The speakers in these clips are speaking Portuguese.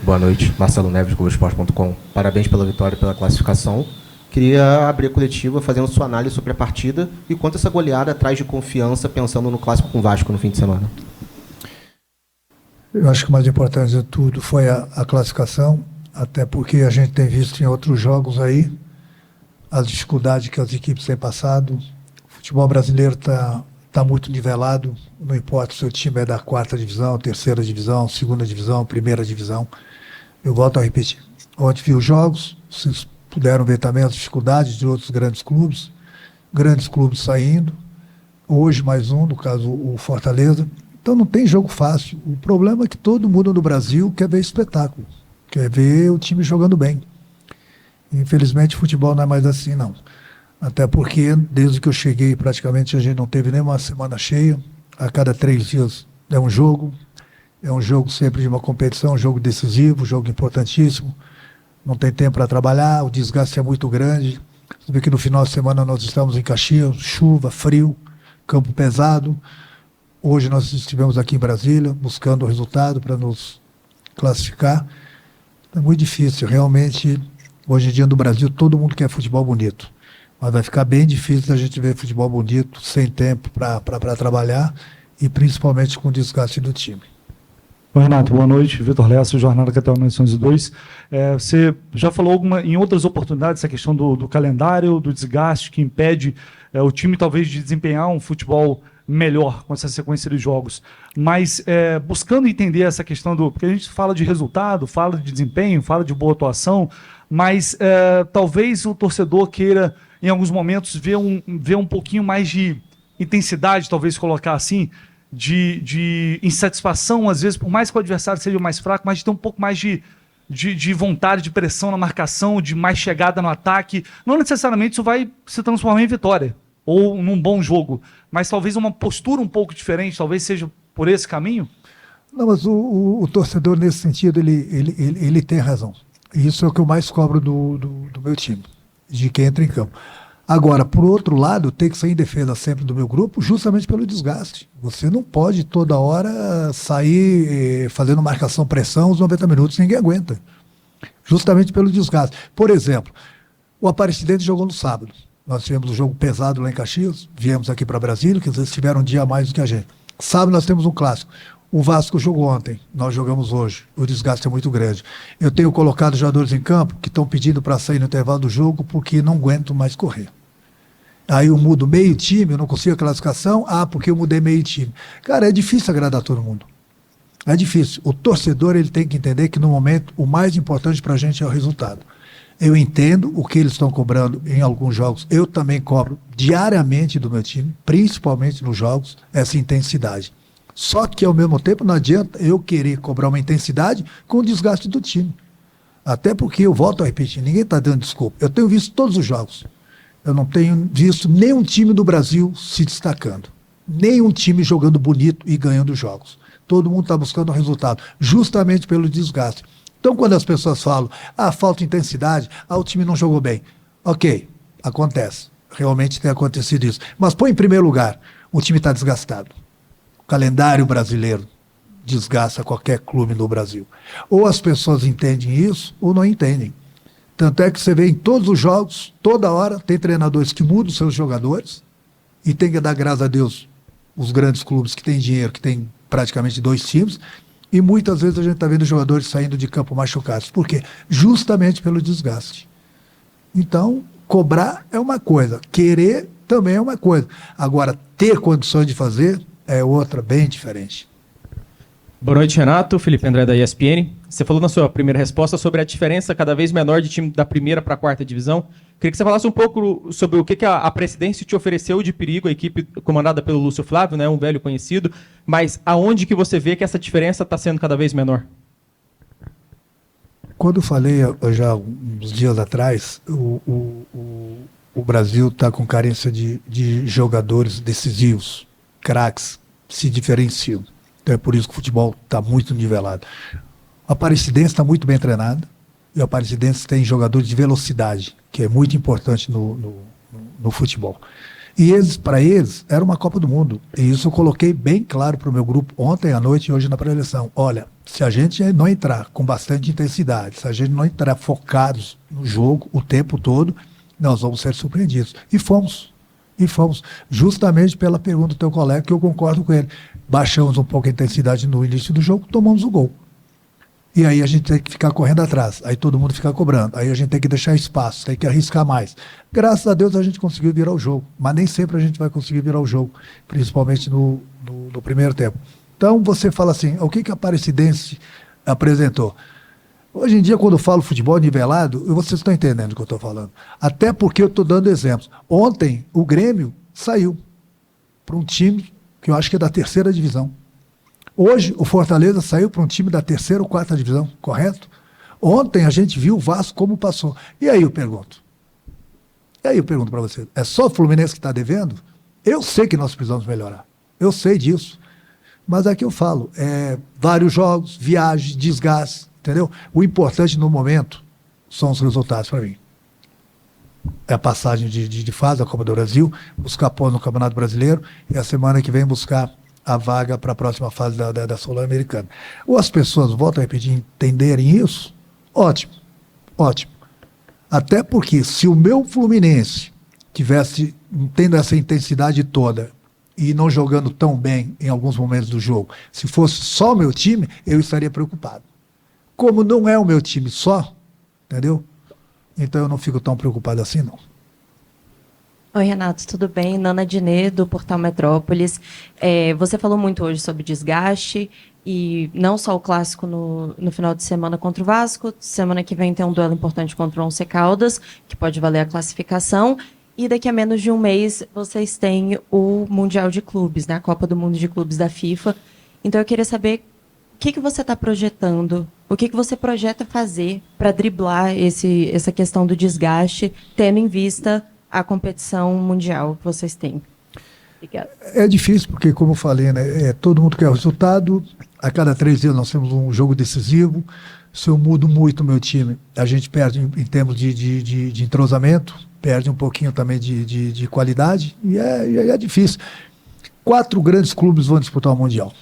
Boa noite, Marcelo Neves, Globoesporte.com. Parabéns pela vitória e pela classificação. Queria abrir a coletiva fazendo sua análise sobre a partida e quanto essa goleada traz de confiança pensando no clássico com o Vasco no fim de semana. Eu acho que o mais importante de tudo foi a classificação, até porque a gente tem visto em outros jogos aí as dificuldades que as equipes têm passado. O futebol brasileiro está muito nivelado, não importa se o time é da 4ª divisão, 3ª divisão, 2ª divisão, 1ª divisão. Eu volto a repetir. Ontem vi os jogos, vocês puderam ver também as dificuldades de outros grandes clubes saindo. Hoje mais um, no caso o Fortaleza. Então não tem jogo fácil. O problema é que todo mundo no Brasil quer ver espetáculo, quer ver o time jogando bem. Infelizmente o futebol não é mais assim, não. Até porque desde que eu cheguei praticamente a gente não teve nem uma semana cheia. A cada 3 dias é um jogo sempre de uma competição, um jogo decisivo, um jogo importantíssimo. Não tem tempo para trabalhar, o desgaste é muito grande. Você vê que no final de semana nós estamos em Caxias, chuva, frio, campo pesado. Hoje nós estivemos aqui em Brasília buscando o resultado para nos classificar. É muito difícil, realmente, hoje em dia no Brasil todo mundo quer futebol bonito. Mas vai ficar bem difícil a gente ver futebol bonito, sem tempo para trabalhar e principalmente com o desgaste do time. Oi, Renato, boa noite. Vitor Lessa, Jornada Capital 1902. Você já falou em outras oportunidades essa questão do calendário, do desgaste que impede o time talvez de desempenhar um futebol melhor com essa sequência de jogos. Mas buscando entender essa questão porque a gente fala de resultado, fala de desempenho, fala de boa atuação, mas talvez o torcedor queira, em alguns momentos, ver um pouquinho mais de intensidade, talvez colocar assim, de insatisfação, às vezes, por mais que o adversário seja mais fraco, mas de ter um pouco mais de vontade, de pressão na marcação, de mais chegada no ataque. Não necessariamente isso vai se transformar em vitória ou num bom jogo, mas talvez uma postura um pouco diferente, talvez seja por esse caminho? Não, mas o torcedor, nesse sentido, ele tem razão. Isso é o que eu mais cobro do meu time, de quem entra em campo. Agora, por outro lado, tem que sair em defesa sempre do meu grupo, justamente pelo desgaste. Você não pode toda hora sair fazendo marcação-pressão os 90 minutos, ninguém aguenta. Justamente pelo desgaste. Por exemplo, o Aparecidense jogou no sábado. Nós tivemos um jogo pesado lá em Caxias, viemos aqui para Brasília, que eles tiveram um dia a mais do que a gente. Sábado nós temos um clássico. O Vasco jogou ontem, nós jogamos hoje. O desgaste é muito grande. Eu tenho colocado jogadores em campo que estão pedindo para sair no intervalo do jogo porque não aguentam mais correr. Aí eu mudo meio time, eu não consigo a classificação, porque eu mudei meio time. Cara, é difícil agradar todo mundo. É difícil. O torcedor ele tem que entender que no momento o mais importante para a gente é o resultado. Eu entendo o que eles estão cobrando em alguns jogos. Eu também cobro diariamente do meu time, principalmente nos jogos, essa intensidade. Só que ao mesmo tempo não adianta eu querer cobrar uma intensidade com o desgaste do time. Até porque, eu volto a repetir, ninguém está dando desculpa. Eu tenho visto todos os jogos. Eu não tenho visto nenhum time do Brasil se destacando. Nenhum time jogando bonito e ganhando jogos. Todo mundo está buscando o resultado, justamente pelo desgaste. Então, quando as pessoas falam, falta intensidade, o time não jogou bem. Ok, acontece. Realmente tem acontecido isso. Mas põe em primeiro lugar, o time está desgastado. O calendário brasileiro desgasta qualquer clube no Brasil. Ou as pessoas entendem isso, ou não entendem. Tanto é que você vê em todos os jogos, toda hora, tem treinadores que mudam seus jogadores e tem que dar graças a Deus os grandes clubes que têm dinheiro, que têm praticamente 2 times, e muitas vezes a gente está vendo jogadores saindo de campo machucados. Por quê? Justamente pelo desgaste. Então, cobrar é uma coisa, querer também é uma coisa. Agora, ter condições de fazer é outra, bem diferente. Boa noite, Renato. Felipe André, da ESPN. Você falou na sua primeira resposta sobre a diferença cada vez menor de time da 1ª para a 4ª divisão. Queria que você falasse um pouco sobre o que a presidência te ofereceu de perigo, a equipe comandada pelo Lúcio Flávio, né, um velho conhecido, mas aonde que você vê que essa diferença está sendo cada vez menor? Quando eu falei já uns dias atrás, o Brasil está com carência de jogadores decisivos, craques, se diferenciam. Então é por isso que o futebol está muito nivelado. A Aparecidense está muito bem treinada e a Aparecidense tem jogadores de velocidade, que é muito importante no futebol. E para eles, era uma Copa do Mundo. E isso eu coloquei bem claro para o meu grupo ontem à noite e hoje na pré-eleição. Olha, Se a gente não entrar com bastante intensidade, se a gente não entrar focados no jogo o tempo todo, nós vamos ser surpreendidos. E fomos. Justamente pela pergunta do teu colega, que eu concordo com ele. Baixamos um pouco a intensidade no início do jogo, tomamos o gol. E aí a gente tem que ficar correndo atrás. Aí todo mundo fica cobrando. Aí a gente tem que deixar espaço, tem que arriscar mais. Graças a Deus a gente conseguiu virar o jogo. Mas nem sempre a gente vai conseguir virar o jogo. Principalmente no primeiro tempo. Então você fala assim, o que a Aparecidense apresentou? Hoje em dia, quando eu falo futebol nivelado, vocês estão entendendo o que eu estou falando. Até porque eu estou dando exemplos. Ontem, o Grêmio saiu para um time que eu acho que é da 3ª divisão. Hoje, o Fortaleza saiu para um time da 3ª ou 4ª divisão, correto? Ontem a gente viu o Vasco como passou. E aí eu pergunto para você, é só o Fluminense que está devendo? Eu sei que nós precisamos melhorar. Eu sei disso. Mas aqui eu falo, vários jogos, viagens, desgaste, entendeu? O importante no momento são os resultados para mim. É a passagem de fase da Copa do Brasil, buscar pôr no Campeonato Brasileiro e a semana que vem buscar a vaga para a próxima fase da Sul-Americana. Ou as pessoas, volto a repetir, entenderem isso, ótimo. Até porque se o meu Fluminense tivesse tendo essa intensidade toda e não jogando tão bem em alguns momentos do jogo, se fosse só o meu time, eu estaria preocupado. Como não é o meu time só, entendeu? Então eu não fico tão preocupado assim, não. Oi, Renato, tudo bem? Nana Dinê, do Portal Metrópolis. Você falou muito hoje sobre desgaste e não só o clássico no final de semana contra o Vasco. Semana que vem tem um duelo importante contra o Once Caldas, que pode valer a classificação. E daqui a menos de um mês vocês têm o Mundial de Clubes, né? A Copa do Mundo de Clubes da FIFA. Então eu queria saber o que você está projetando, o que você projeta fazer para driblar essa questão do desgaste, tendo em vista a competição mundial que vocês têm. Obrigada. É difícil, porque, como eu falei, né, todo mundo quer o resultado. A cada 3 dias nós temos um jogo decisivo. Se eu mudo muito o meu time, a gente perde em termos de entrosamento, perde um pouquinho também de qualidade, e é difícil. 4 grandes clubes vão disputar o Mundial.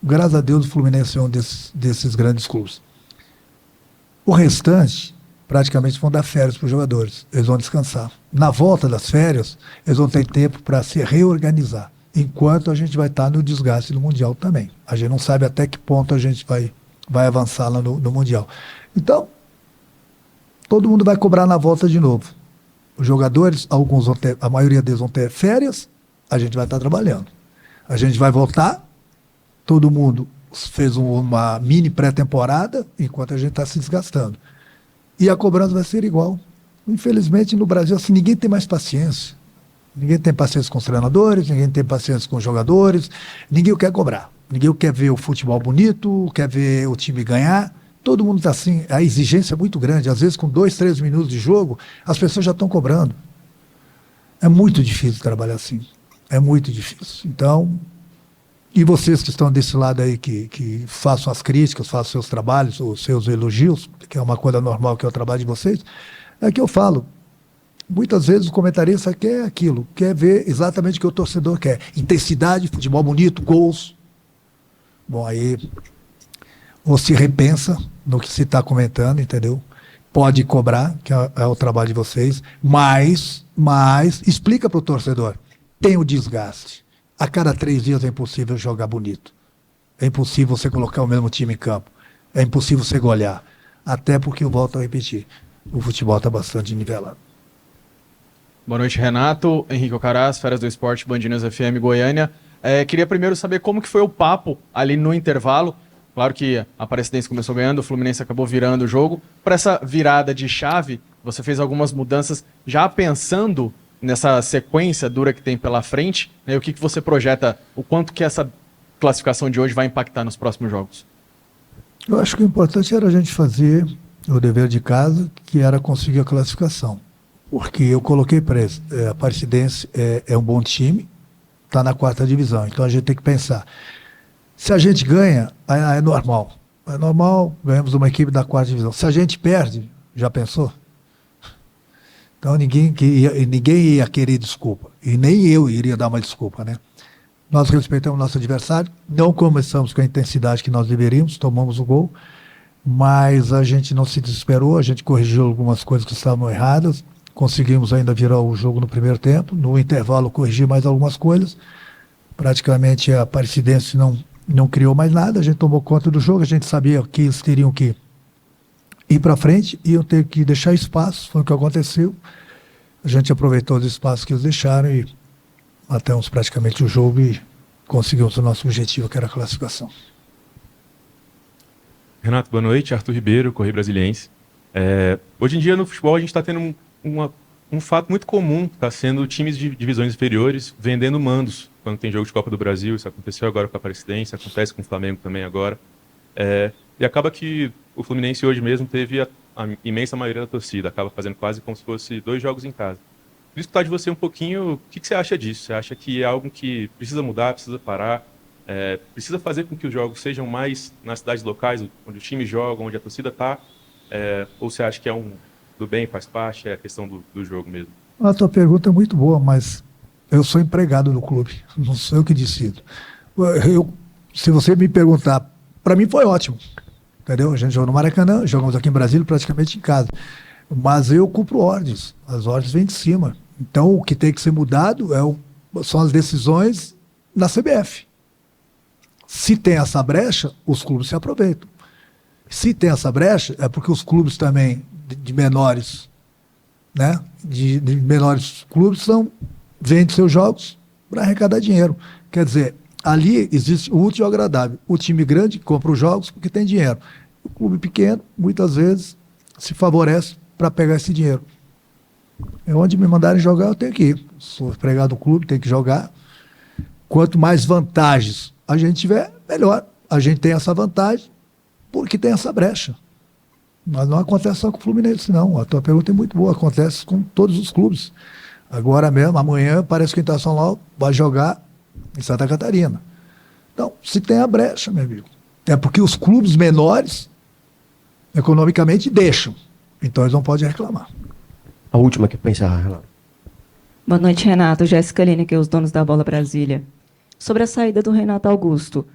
Graças a Deus o Fluminense é um desses grandes clubes. O restante praticamente vão dar férias para os jogadores. Eles vão descansar. Na volta das férias, eles vão ter tempo para se reorganizar. Enquanto a gente vai estar no desgaste do Mundial também. A gente não sabe até que ponto a gente vai avançar lá no Mundial. Então, todo mundo vai cobrar na volta de novo. Os jogadores, a maioria deles vão ter férias, a gente vai estar trabalhando. A gente vai voltar, todo mundo fez uma mini pré-temporada, enquanto a gente está se desgastando. E a cobrança vai ser igual. Infelizmente, no Brasil, assim, ninguém tem mais paciência. Ninguém tem paciência com os treinadores, ninguém tem paciência com os jogadores, ninguém quer cobrar. Ninguém quer ver o futebol bonito, quer ver o time ganhar. Todo mundo está assim, a exigência é muito grande. Às vezes, com 2, 3 minutos de jogo, as pessoas já estão cobrando. É muito difícil trabalhar assim. É muito difícil. Então, e vocês que estão desse lado aí, que façam as críticas, façam seus trabalhos, os seus elogios, que é uma coisa normal que é o trabalho de vocês, é que eu falo. Muitas vezes o comentarista quer aquilo, quer ver exatamente o que o torcedor quer. Intensidade, futebol bonito, gols. Bom, aí ou se repensa no que se está comentando, entendeu? Pode cobrar, que é o trabalho de vocês, mas explica para o torcedor. Tem o desgaste. A cada 3 dias é impossível jogar bonito. É impossível você colocar o mesmo time em campo. É impossível você golear. Até porque, eu volto a repetir, o futebol está bastante nivelado. Boa noite, Renato. Henrique Alcaraz, Feras do Esporte, Band News FM, Goiânia. Queria primeiro saber como que foi o papo ali no intervalo. Claro que a Aparecidense começou ganhando, o Fluminense acabou virando o jogo. Para essa virada de chave, você fez algumas mudanças já pensando nessa sequência dura que tem pela frente, né? O que você projeta, o quanto que essa classificação de hoje vai impactar nos próximos jogos? Eu acho que o importante era a gente fazer o dever de casa, que era conseguir a classificação. Porque eu coloquei para eles, a Aparecidense é um bom time, está na 4ª divisão, então a gente tem que pensar. Se a gente ganha, é normal. É normal, ganhamos uma equipe da 4ª divisão. Se a gente perde, já pensou? Então ninguém ia querer desculpa. E nem eu iria dar uma desculpa, né? Nós respeitamos nosso adversário, não começamos com a intensidade que nós deveríamos, tomamos o gol, mas a gente não se desesperou, a gente corrigiu algumas coisas que estavam erradas, conseguimos ainda virar o jogo no primeiro tempo, no intervalo corrigir mais algumas coisas, praticamente a Aparecidense não criou mais nada, a gente tomou conta do jogo, a gente sabia que eles teriam que ir para frente, iam ter que deixar espaço, foi o que aconteceu, a gente aproveitou os espaços que eles deixaram e matamos praticamente o jogo e conseguimos o nosso objetivo, que era a classificação. Renato, boa noite. Arthur Ribeiro, Correio Brasiliense. Hoje em dia no futebol a gente está tendo um fato muito comum, está sendo times de divisões inferiores vendendo mandos quando tem jogo de Copa do Brasil. Isso aconteceu agora com a Aparecidense, acontece com o Flamengo também agora. E acaba que o Fluminense hoje mesmo teve a imensa maioria da torcida, acaba fazendo quase como se fosse 2 jogos em casa. Queria escutar de você um pouquinho o que você acha disso. Você acha que é algo que precisa mudar, precisa parar, precisa fazer com que os jogos sejam mais nas cidades locais, onde os times jogam, onde a torcida está? Ou você acha que é do bem, faz parte, é a questão do jogo mesmo? A tua pergunta é muito boa, mas eu sou empregado do clube, não sou eu que decido. Se você me perguntar, para mim foi ótimo, entendeu? A gente jogou no Maracanã, jogamos aqui em Brasília praticamente em casa. Mas eu cumpro ordens, as ordens vêm de cima. Então, o que tem que ser mudado são as decisões da CBF. Se tem essa brecha, os clubes se aproveitam. Se tem essa brecha, é porque os clubes também, de menores, né? De menores clubes, vendem seus jogos para arrecadar dinheiro. Quer dizer, ali existe o útil e o agradável. O time grande compra os jogos porque tem dinheiro. O clube pequeno, muitas vezes, se favorece para pegar esse dinheiro. É onde me mandarem jogar, eu tenho que ir. Sou empregado do clube, tenho que jogar. Quanto mais vantagens a gente tiver, melhor. A gente tem essa vantagem porque tem essa brecha. Mas não acontece só com o Fluminense, não. A tua pergunta é muito boa, acontece com todos os clubes. Agora mesmo, amanhã, parece que o Internacional vai jogar em Santa Catarina. Então, se tem a brecha, meu amigo, é porque os clubes menores, economicamente, deixam. Então eles não podem reclamar. A última aqui para encerrar, Renato. Boa noite, Renato. Jéssica Aline, que é os donos da Bola Brasília. Sobre a saída do Renato Augusto,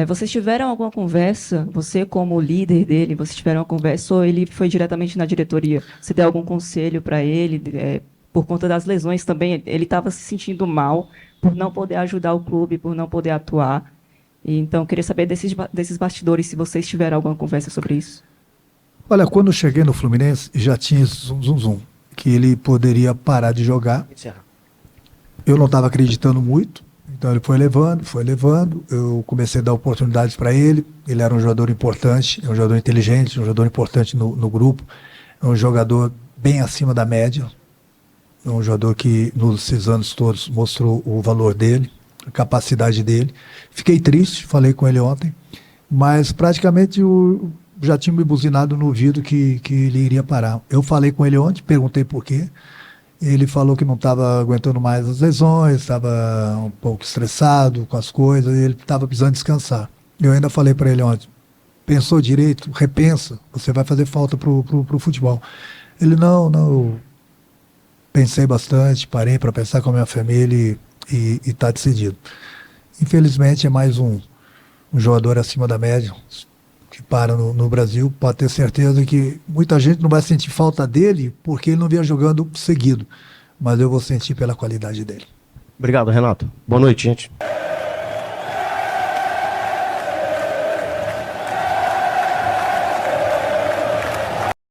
vocês tiveram alguma conversa, você como líder dele, vocês tiveram uma conversa ou ele foi diretamente na diretoria? Você deu algum conselho para ele, por conta das lesões também? Ele estava se sentindo mal por não poder ajudar o clube, por não poder atuar. Então, eu queria saber desses bastidores, se vocês tiveram alguma conversa sobre isso. Olha, quando eu cheguei no Fluminense, já tinha esse zum, que ele poderia parar de jogar. Eu não estava acreditando muito, então ele foi levando, eu comecei a dar oportunidades para ele era um jogador importante, é um jogador inteligente, um jogador importante no grupo, é um jogador bem acima da média, é um jogador que nesses anos todos mostrou o valor dele, a capacidade dele. Fiquei triste, falei com ele ontem, mas praticamente já tinha me buzinado no ouvido que ele iria parar. Eu falei com ele ontem, perguntei por quê. Ele falou que não estava aguentando mais as lesões, estava um pouco estressado com as coisas, e ele estava precisando descansar. Eu ainda falei para ele ontem, pensou direito, repensa, você vai fazer falta pro futebol. Ele, não, eu pensei bastante, parei para pensar com a minha família e está decidido. Infelizmente é mais um jogador acima da média, que para no Brasil, pode ter certeza que muita gente não vai sentir falta dele porque ele não vinha jogando seguido, mas eu vou sentir pela qualidade dele. Obrigado, Renato. Boa noite, gente.